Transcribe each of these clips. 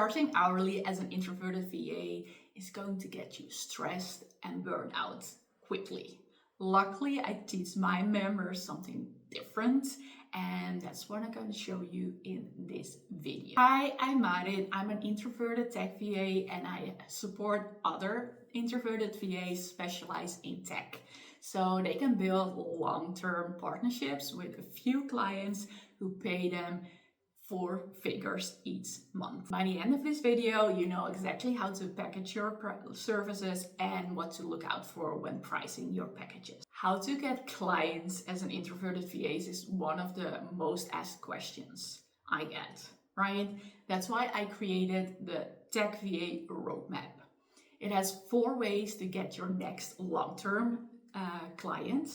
Charging hourly as an introverted VA is going to get you stressed and burned out quickly. Luckily, I teach my members something different, and that's what I'm going to show you in this video. Hi, I'm Marit. I'm an introverted tech VA, and I support other introverted VAs specialized in tech, so they can build long-term partnerships with a few clients who pay them 4 figures each month. By the end of this video, you know exactly how to package your services and what to look out for when pricing your packages. How to get clients as an introverted VA is one of the most asked questions I get, right? That's why I created the Tech VA Roadmap. It has 4 ways to get your next long-term client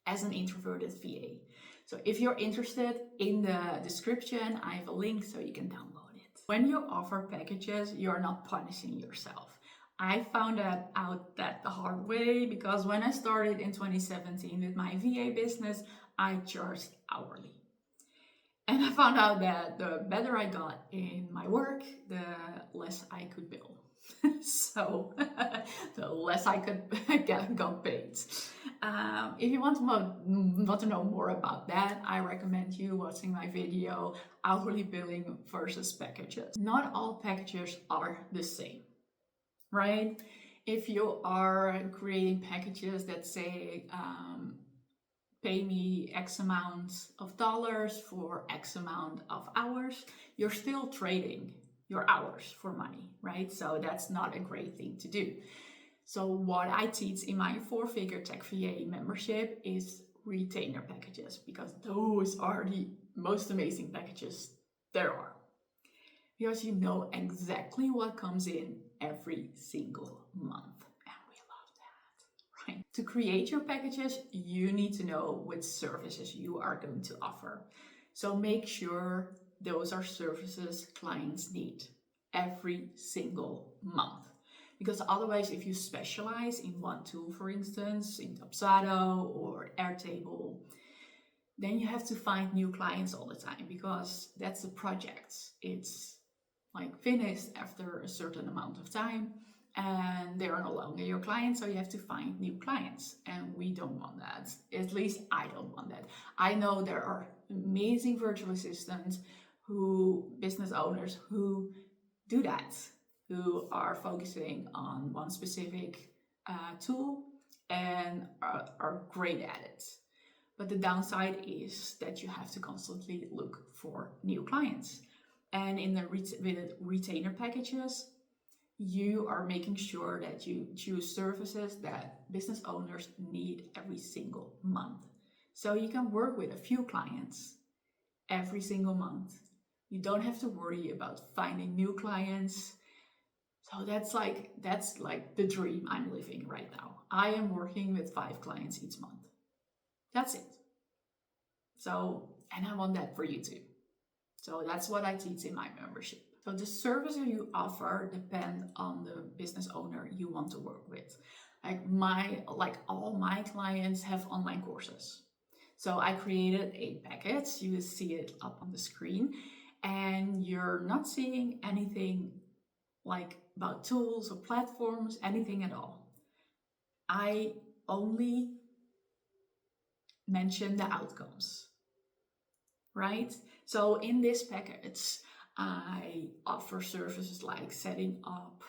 as an introverted VA. So if you're interested, in the description, I have a link so you can download it. When you offer packages, you're not punishing yourself. I found out that the hard way because when I started in 2017 with my VA business, I charged hourly. And I found out that the better I got in my work, the less I could bill. So the less I could got paid. If you want to know more about that, I recommend you watching my video, hourly billing versus packages. Not all packages are the same, right? If you are creating packages that say, pay me X amount of dollars for X amount of hours, you're still trading your hours for money, right? So that's not a great thing to do. So what I teach in my 4-figure Tech VA membership is retainer packages, because those are the most amazing packages there are. Because you know exactly what comes in every single month. And we love that, right? To create your packages, you need to know which services you are going to offer. So make sure those are services clients need every single month. Because otherwise, if you specialize in one tool, for instance, in Dupsado or Airtable, then you have to find new clients all the time, because that's the project. It's like finished after a certain amount of time and they are no longer your clients, so you have to find new clients, and we don't want that. At least I don't want that. I know there are amazing virtual assistants business owners who do that, who are focusing on one specific tool and are great at it. But the downside is that you have to constantly look for new clients. And in the with retainer packages, you are making sure that you choose services that business owners need every single month. So you can work with a few clients every single month. You don't have to worry about finding new clients. So that's like the dream I'm living right now. I am working with 5 clients each month. That's it. So, and I want that for you too. So that's what I teach in my membership. So the services you offer depend on the business owner you want to work with. Like all my clients have online courses. So I created a package. You see it up on the screen, and you're not seeing anything like about tools or platforms, anything at all. I only mention the outcomes, right? So in this package, I offer services like setting up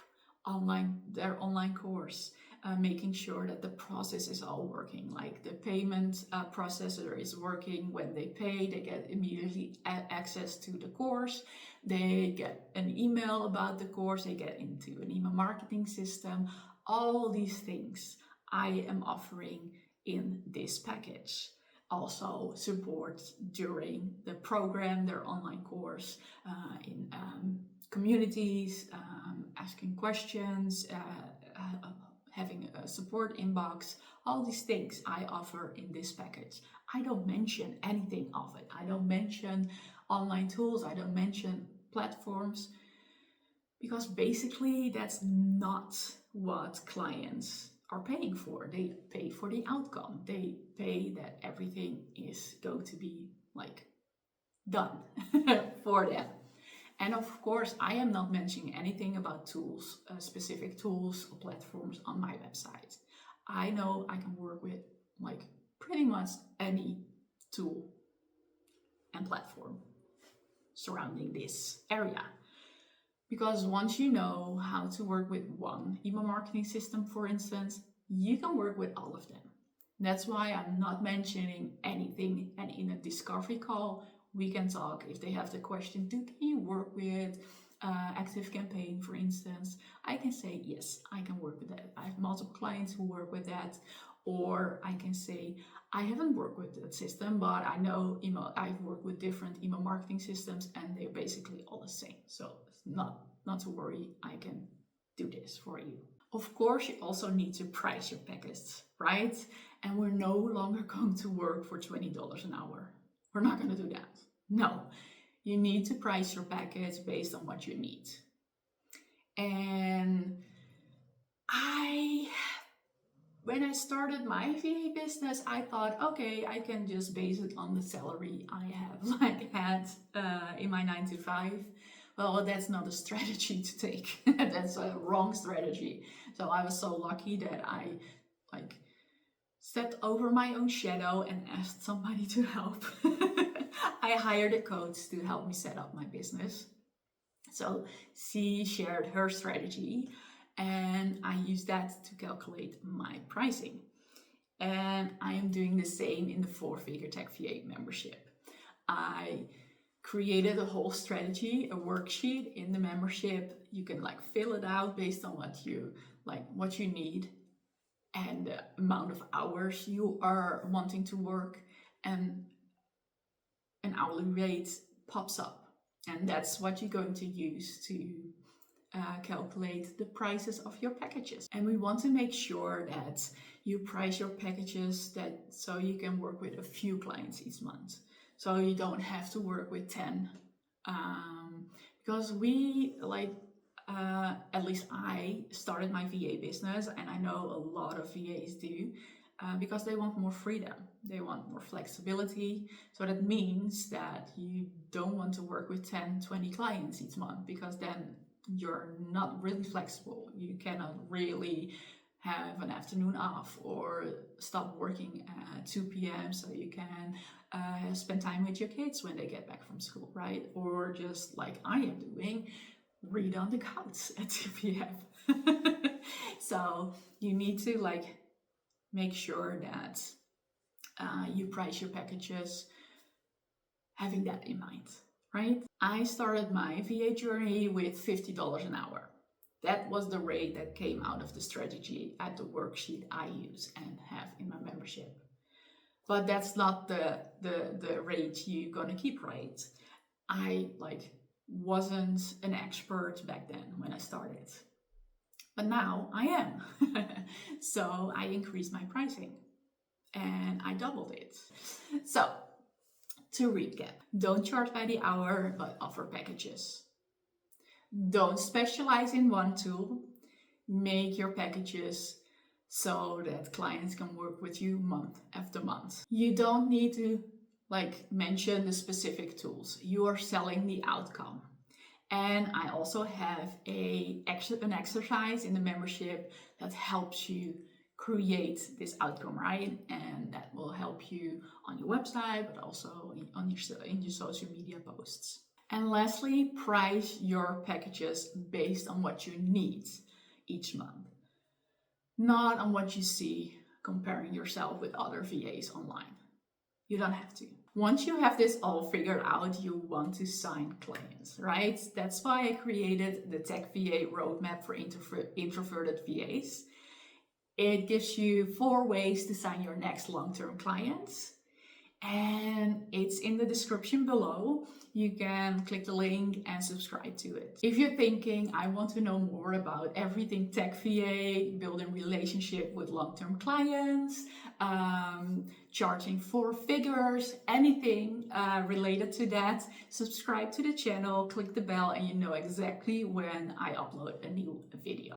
their online course, making sure that the process is all working, like the payment processor is working. When they pay, they get immediately access to the course. They get an email about the course. They get into an email marketing system. All these things I am offering in this package. Also support during the program, their online course, in communities, asking questions, having a support inbox. All these things I offer in this package. I don't mention anything of it. I don't mention online tools. I don't mention platforms, because basically that's not what clients are paying for. They pay for the outcome. They pay that everything is going to be like done for them. And of course, I am not mentioning anything about tools, specific tools or platforms on my website. I know I can work with like pretty much any tool and platform surrounding this area. Because once you know how to work with one email marketing system, for instance, you can work with all of them. That's why I'm not mentioning anything, and in a discovery call, we can talk. If they have the question, can you work with Active Campaign, for instance, I can say, yes, I can work with that. I have multiple clients who work with that. Or I can say, I haven't worked with that system, but I know I've worked with different email marketing systems and they're basically all the same. So not to worry, I can do this for you. Of course, you also need to price your package, right? And we're no longer going to work for $20 an hour. We're not going to do that. No, you need to price your package based on what you need. And when I started my VA business, I thought, okay, I can just base it on the salary I have had in my 9 to 5. Well, that's not a strategy to take. That's a wrong strategy. So I was so lucky that I stepped over my own shadow and asked somebody to help. I hired a coach to help me set up my business. So she shared her strategy and I used that to calculate my pricing. And I am doing the same in the 4-figure Tech VA membership. I created a whole strategy, a worksheet in the membership. You can fill it out based on what you need and the amount of hours you are wanting to work, and an hourly rate pops up. And that's what you're going to use to calculate the prices of your packages. And we want to make sure that you price your packages so you can work with a few clients each month. So you don't have to work with 10. Because at least I started my VA business, and I know a lot of VAs do, because they want more freedom. They want more flexibility. So that means that you don't want to work with 10, 20 clients each month, because then you're not really flexible. You cannot really have an afternoon off or stop working at 2 p.m. so you can spend time with your kids when they get back from school, right? Or just like I am doing, read on the couch at 2 p.m. So you need to make sure that you price your packages having that in mind, right? I started my VA journey with $50 an hour. That was the rate that came out of the strategy at the worksheet I use and have in my membership. But that's not the rate you're gonna keep, right? I wasn't an expert back then when I started, but now I am. So I increased my pricing and I doubled it. So to recap, don't charge by the hour, but offer packages. Don't specialize in one tool. Make your packages so that clients can work with you month after month. You don't need to mention the specific tools. You are selling the outcome. And I also have an exercise in the membership that helps you create this outcome, right? And that will help you on your website, but also in your social media posts. And lastly, price your packages based on what you need each month, not on what you see comparing yourself with other VAs online. You don't have to. Once you have this all figured out, you want to sign clients, right? That's why I created the Tech VA roadmap for introverted VAs. It gives you 4 ways to sign your next long-term clients. And it's in the description below. You can click the link and subscribe to it. If you're thinking, I want to know more about everything Tech VA, building relationship with long-term clients, charging 4 figures, anything related to that, subscribe to the channel, click the bell, and you know exactly when I upload a new video.